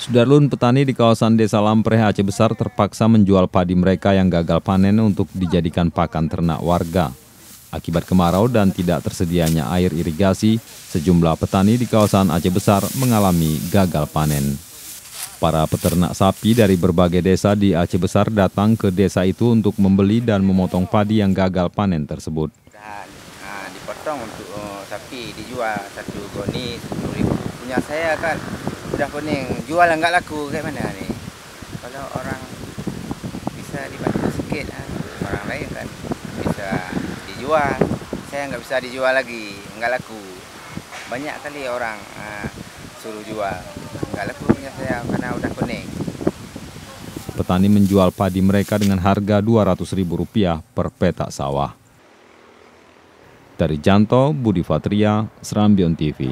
Sudarlun petani di kawasan Desa Lampreh, Aceh Besar terpaksa menjual padi mereka yang gagal panen untuk dijadikan pakan ternak warga. Akibat kemarau dan tidak tersedianya air irigasi, sejumlah petani di kawasan Aceh Besar mengalami gagal panen. Para peternak sapi dari berbagai desa di Aceh Besar datang ke desa itu untuk membeli dan memotong padi yang gagal panen tersebut. Dipotong untuk sapi dijual satu goni 10.000. Punya saya kan udah kuning, jual nggak laku kayak mana nih? Kalau orang bisa dibantu sedikit, orang lain kan bisa dijual. Saya nggak bisa dijual lagi, nggak laku. Banyak kali orang suruh jual, nggak laku punya saya karena udah kuning. Petani menjual padi mereka dengan harga Rp200.000 per petak sawah. Dari Janto, Budi Fatria, Serambion TV.